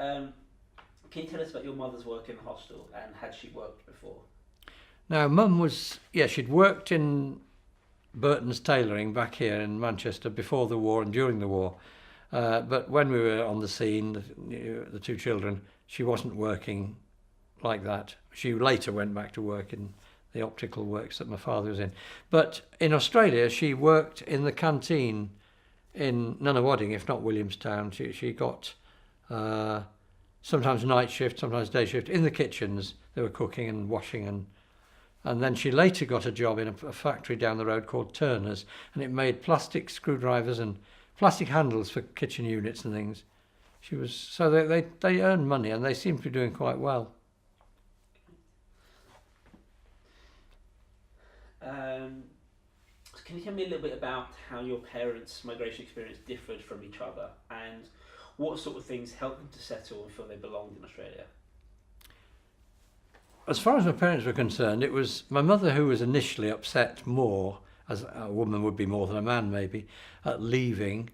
Can you tell us about your mother's work in the hostel, and had she worked before? Now, Mum was, yeah, she'd worked in Burton's Tailoring back here in Manchester before the war and during the war. But when we were on the scene, the two children, she wasn't working like that. She later went back to work in the optical works that my father was in. But in Australia, she worked in the canteen in Nunawading, if not Williamstown. She got sometimes night shift, sometimes day shift. In the kitchens, they were cooking and washing, and then she later got a job in a factory down the road called Turner's, and it made plastic screwdrivers and plastic handles for kitchen units and things. She was so they earned money, and they seemed to be doing quite well. So can you tell me a little bit about how your parents' migration experience differed from each other, and what sort of things helped them to settle and feel they belonged in Australia? As far as my parents were concerned, it was my mother who was initially upset more, as a woman would be more than a man maybe, at leaving.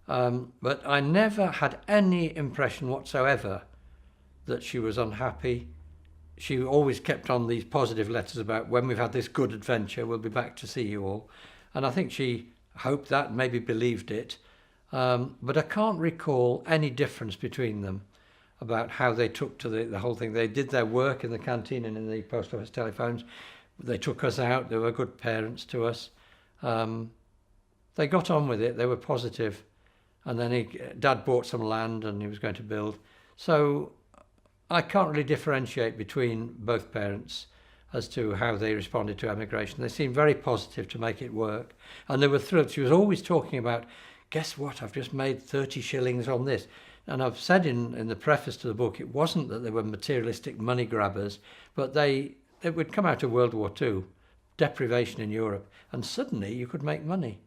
But I never had any impression whatsoever that she was unhappy. She always kept on these positive letters about when we've had this good adventure, we'll be back to see you all. And I think she hoped that, maybe believed it. But I can't recall any difference between them about how they took to the whole thing. They did their work in the canteen and in the post office telephones. They took us out. They were good parents to us. They got on with it. They were positive. And then Dad bought some land and he was going to build. So I can't really differentiate between both parents as to how they responded to emigration. They seemed very positive to make it work. And they were thrilled. She was always talking about, guess what, I've just made 30 shillings on this. And I've said in the preface to the book, it wasn't that they were materialistic money grabbers, but they would come out of World War II, deprivation in Europe, and suddenly you could make money.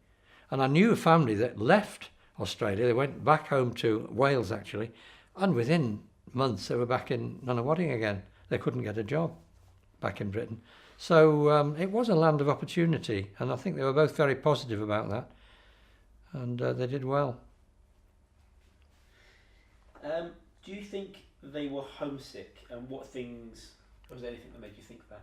And I knew a family that left Australia. They went back home to Wales, actually, and within months they were back in Nunawading again. They couldn't get a job back in Britain. So it was a land of opportunity, and I think they were both very positive about that, and they did well. Do you think they were homesick, and what things, was there anything that made you think that?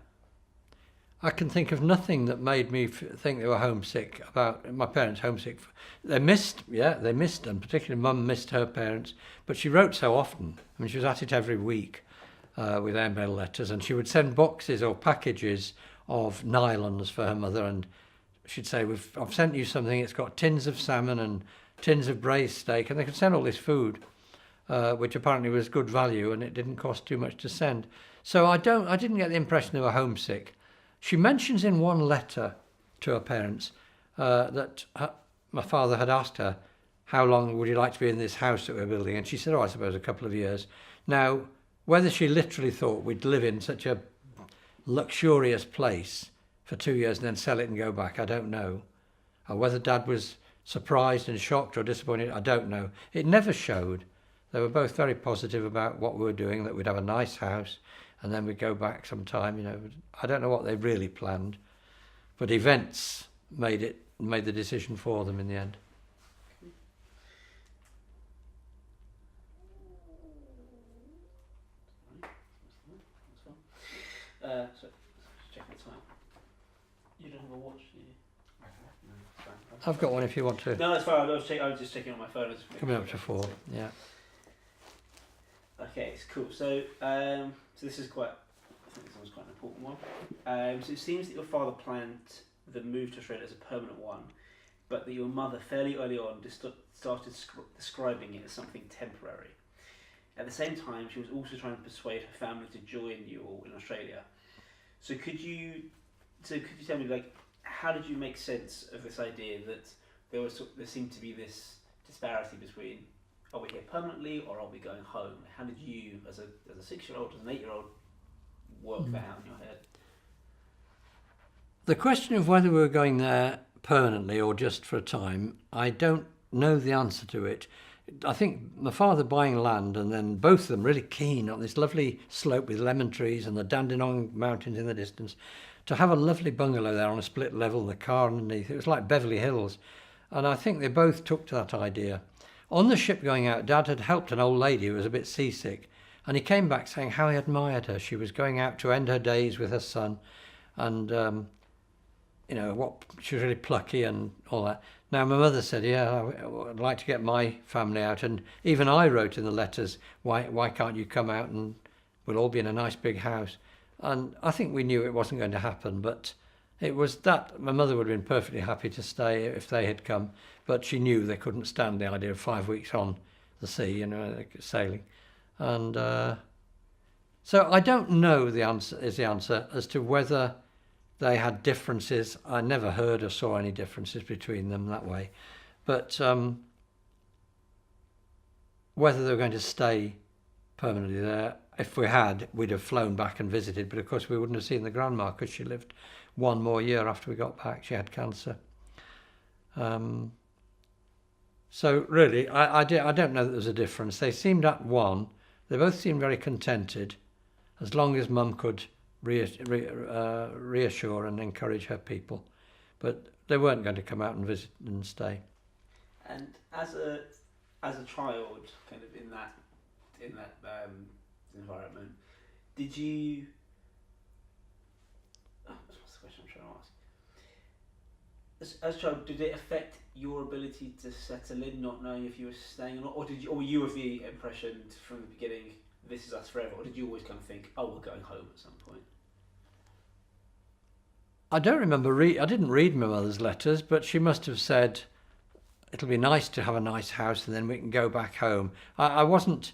I can think of nothing that made me think they were homesick about my parents. Homesick. They missed, and particularly Mum missed her parents, but she wrote so often. I mean, she was at it every week with airmail letters, and she would send boxes or packages of nylons for her mother, and she'd say, I've sent you something, it's got tins of salmon and tins of braised steak, and they could send all this food. Which apparently was good value, and it didn't cost too much to send. So I didn't get the impression they were homesick. She mentions in one letter to her parents that my father had asked her, how long would you like to be in this house that we're building? And she said, I suppose a couple of years. Now, whether she literally thought we'd live in such a luxurious place for 2 years and then sell it and go back, I don't know. Or whether Dad was surprised and shocked or disappointed, I don't know. It never showed. They were both very positive about what we were doing, that we'd have a nice house and then we'd go back sometime. I don't know what they really planned, but events made the decision for them in the end. So, just checking the time. You don't have a watch, do you? No, it's fine. I've got one if you want to. No, that's fine. I was just checking on my phone. Coming up to 4, yeah. Okay, it's cool. So, so this is quite. I think this one's quite an important one. So it seems that your father planned the move to Australia as a permanent one, but that your mother fairly early on started describing it as something temporary. At the same time, she was also trying to persuade her family to join you all in Australia. So could you tell me, like, how did you make sense of this idea that there seemed to be this disparity between, are we here permanently or are we going home? How did you, as a 6-year-old, as an 8-year-old, work that out in your head? The question of whether we were going there permanently or just for a time, I don't know the answer to it. I think my father buying land and then both of them really keen on this lovely slope with lemon trees and the Dandenong Mountains in the distance, to have a lovely bungalow there on a split level, the car underneath. It was like Beverly Hills. And I think they both took to that idea. On the ship going out, Dad had helped an old lady who was a bit seasick, and he came back saying how he admired her. She was going out to end her days with her son, and what she was really plucky and all that. Now my mother said, yeah, I'd like to get my family out, and even I wrote in the letters, why can't you come out and we'll all be in a nice big house. And I think we knew it wasn't going to happen, but it was that my mother would have been perfectly happy to stay if they had come, but she knew they couldn't stand the idea of 5 weeks on the sea, sailing. And so I don't know the answer as to whether they had differences. I never heard or saw any differences between them that way. But whether they were going to stay permanently there, if we had, we'd have flown back and visited. But of course we wouldn't have seen the grandma because she lived one more year after we got back. She had cancer. So really, I don't know that there's a difference. They seemed at one. They both seemed very contented, as long as Mum could reassure and encourage her people. But they weren't going to come out and visit and stay. And as a child, kind of in that environment, did you? What's the question I'm trying to ask? As a child, did it affect your ability to settle in, not knowing if you were staying or not, or were you of the impression from the beginning, this is us forever, or did you always kind of think, oh, we're going home at some point? I don't remember. I didn't read my mother's letters, but she must have said, it'll be nice to have a nice house and then we can go back home. I wasn't.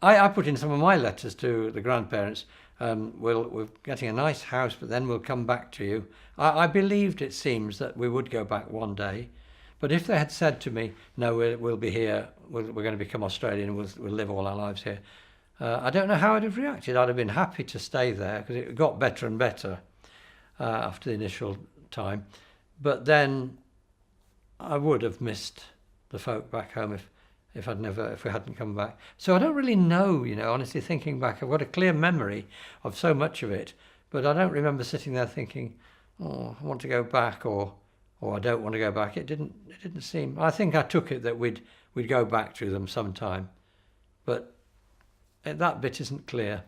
I put in some of my letters to the grandparents. We're getting a nice house, but then we'll come back to you. I believed, it seems, that we would go back one day. But if they had said to me, no, we'll be here, we're going to become Australian, we'll live all our lives here, I don't know how I'd have reacted. I'd have been happy to stay there because it got better and better after the initial time. But then I would have missed the folk back home if we hadn't come back. So I don't really know, honestly, thinking back, I've got a clear memory of so much of it, but I don't remember sitting there thinking, oh, I want to go back, or I don't want to go back. It didn't seem. I think I took it that we'd go back to them sometime, but that bit isn't clear.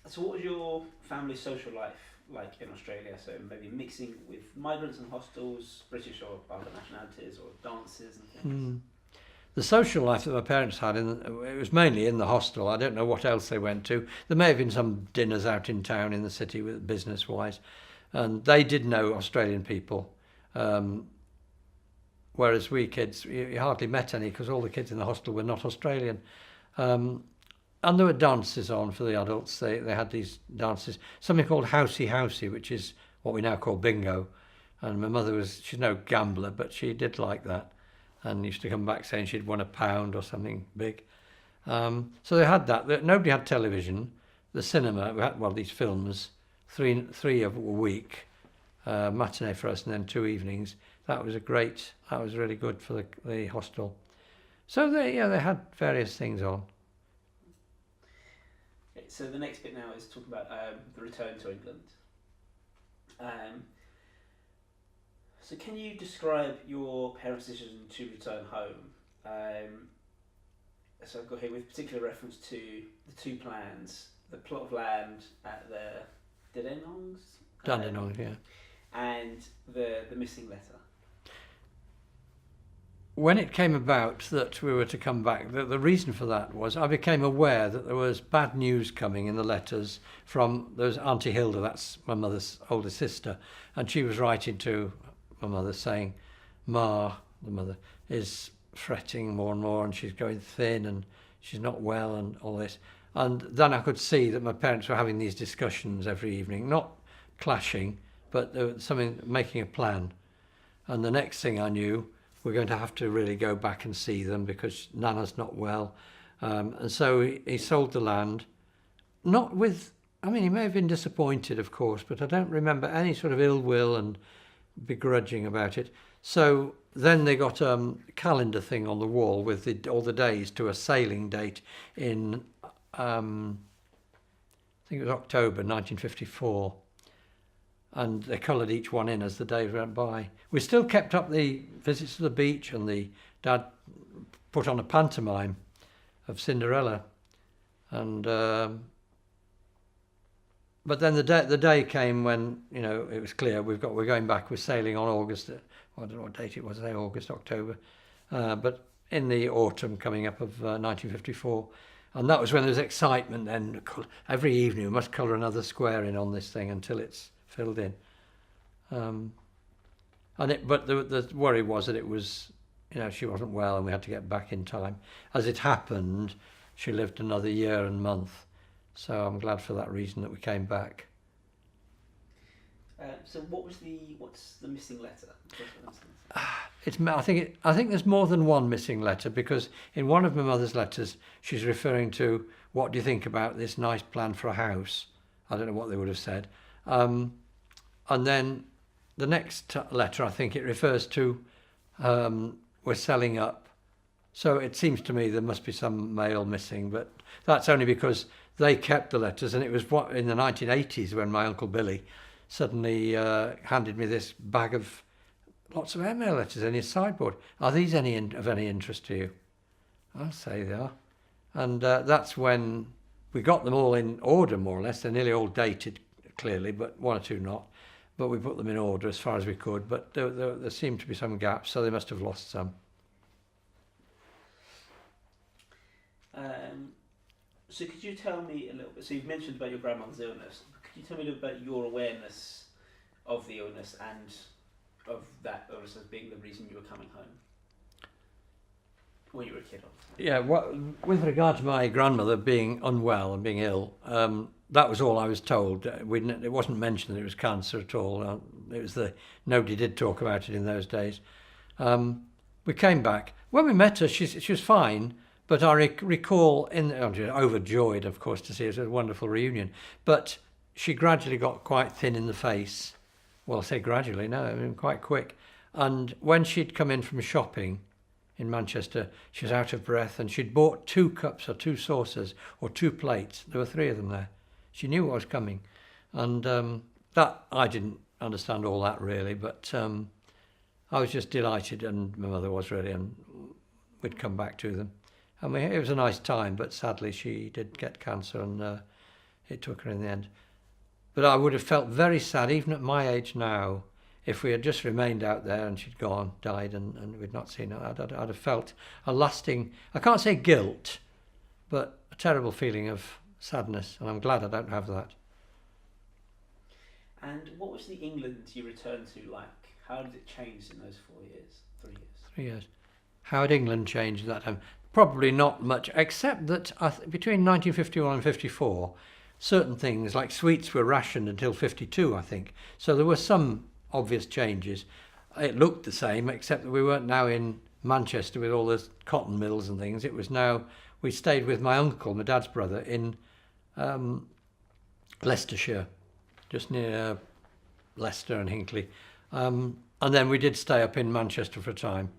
So what was your family's social life like in Australia? So maybe mixing with migrants and hostels, British or other nationalities, or dances and things? The social life that my parents had, it was mainly in the hostel. I don't know what else they went to. There may have been some dinners out in town in the city with business-wise. And they did know Australian people. Whereas we kids, you hardly met any because all the kids in the hostel were not Australian. And there were dances on for the adults. They had these dances, something called housey housey, which is what we now call bingo. And my mother she's no gambler, but she did like that, and used to come back saying she'd won £1 or something big. So they had that. Nobody had television. The cinema, we had, these films, three a week, matinee for us, and then 2 evenings. That was really good for the hostel. So they had various things on. So the next bit now is talking about the return to England. So can you describe your parents' decision to return home? So I've got here with particular reference to the two plans, the plot of land at the Dandenongs, yeah. And the missing letter. When it came about that we were to come back, the reason for that was I became aware that there was bad news coming in the letters from Auntie Hilda, that's my mother's older sister, and she was writing to my mother saying, Ma, the mother, is fretting more and more and she's going thin and she's not well and all this. And then I could see that my parents were having these discussions every evening, not clashing, but there was something, making a plan. And the next thing I knew, we're going to have to really go back and see them because Nana's not well. And so he sold the land, not with, he may have been disappointed, of course, but I don't remember any sort of ill will and begrudging about it. So then they got a calendar thing on the wall with all the days to a sailing date in, I think it was October 1954. and they coloured each one in as the days went by. We still kept up the visits to the beach, and the dad put on a pantomime of Cinderella, and but then the day came when, you know, it was clear we're going back. We're sailing on August. I don't know what date it was. Say August, October, but in the autumn coming up of 1954, and that was when there was excitement. Then every evening we must colour another square in on this thing until it's filled in. But the worry was that it was, you know, she wasn't well and we had to get back in time. As it happened, she lived another year and month. So I'm glad for that reason that we came back. So what's the missing letter? I think there's more than one missing letter, because in one of my mother's letters she's referring to, what do you think about this nice plan for a house? I don't know what they would have said. And then the next letter, I think it refers to we're selling up. So it seems to me there must be some mail missing, but that's only because they kept the letters, and it was in the 1980s when my Uncle Billy suddenly handed me this bag of lots of airmail letters in his sideboard. Are these of any interest to you? I'll say they are. And that's when we got them all in order, more or less. They're nearly all dated, clearly, but one or two not. But we put them in order as far as we could. But there seemed to be some gaps, so they must have lost some. So could you tell me a little bit, so you've mentioned about your grandmother's illness. Could you tell me a little bit about your awareness of the illness and of that illness as being the reason you were coming home when you were a kid? Yeah, with regard to my grandmother being unwell and being ill, that was all I was told. It wasn't mentioned that it was cancer at all. Nobody did talk about it in those days. We came back. When we met her, she was fine. But I recall, I'm overjoyed, of course, to see it. It was a wonderful reunion. But she gradually got quite thin in the face. Well, I say gradually, no, I mean quite quick. And when she'd come in from shopping in Manchester, she was out of breath, and she'd bought 2 cups or 2 saucers or 2 plates. There were 3 of them there. She knew what was coming. And that, I didn't understand all that really, but I was just delighted, and my mother was really, and we'd come back to them. I mean, it was a nice time, but sadly she did get cancer, and it took her in the end. But I would have felt very sad, even at my age now, if we had just remained out there and she'd died, and we'd not seen her. I'd have felt a lasting, I can't say guilt, but a terrible feeling of sadness, and I'm glad I don't have that. And what was the England you returned to like? How did it change in those 4 years, 3 years? 3 years. How had England changed at that time? Probably not much, except that between 1951 and 54, certain things like sweets were rationed until 52, I think. So there were some obvious changes. It looked the same, except that we weren't now in Manchester with all the cotton mills and things. It was now, we stayed with my uncle, my dad's brother, in Leicestershire, just near Leicester and Hinckley. And then we did stay up in Manchester for a time.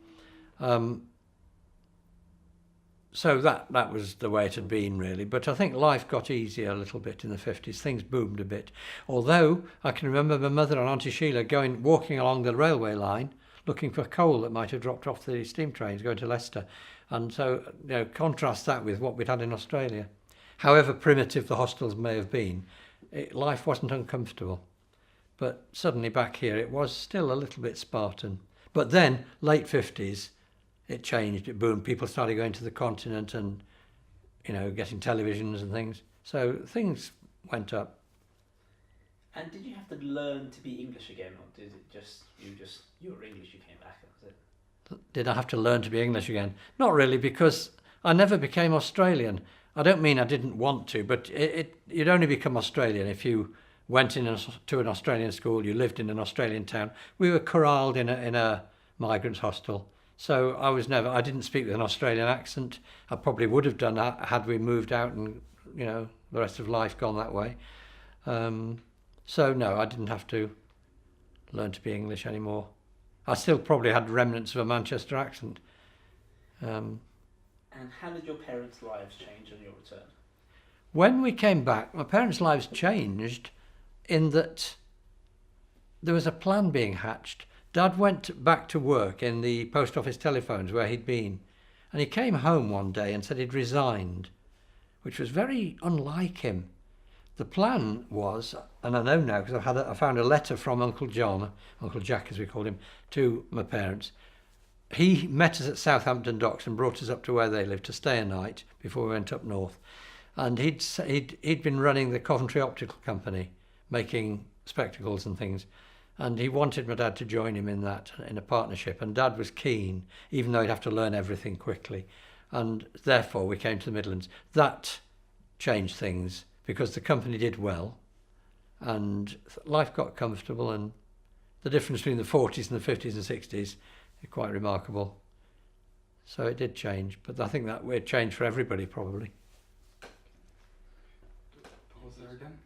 So that was the way it had been, really. But I think life got easier a little bit in the 50s. Things boomed a bit. Although I can remember my mother and Auntie Sheila walking along the railway line, looking for coal that might have dropped off the steam trains going to Leicester. And so, you know, contrast that with what we'd had in Australia. However primitive the hostels may have been, life wasn't uncomfortable. But suddenly back here, it was still a little bit Spartan. But then, late 50s, it changed, it boomed. People started going to the continent and, you know, getting televisions and things. So things went up. And did you have to learn to be English again, or did it you were English, you came back? Was it? Did I have to learn to be English again? Not really, because I never became Australian. I don't mean I didn't want to, but you'd only become Australian if you went to an Australian school, you lived in an Australian town. We were corralled in a migrants' hostel. So I didn't speak with an Australian accent. I probably would have done that had we moved out and, you know, the rest of life gone that way. So no, I didn't have to learn to be English anymore. I still probably had remnants of a Manchester accent. And how did your parents' lives change on your return? When we came back, my parents' lives changed in that there was a plan being hatched. Dad went back to work in the post office telephones where he'd been, and he came home one day and said he'd resigned, which was very unlike him. The plan was, and I know now because I found a letter from Uncle John, Uncle Jack as we called him, to my parents. He met us at Southampton Docks and brought us up to where they lived to stay a night before we went up north. And he'd been running the Coventry Optical Company, making spectacles and things. And he wanted my dad to join him in that, in a partnership. And Dad was keen, even though he'd have to learn everything quickly. And therefore we came to the Midlands. That changed things because the company did well and life got comfortable, and the difference between the 40s and the 50s and 60s is quite remarkable. So it did change, but I think that would change for everybody probably. Pause there again.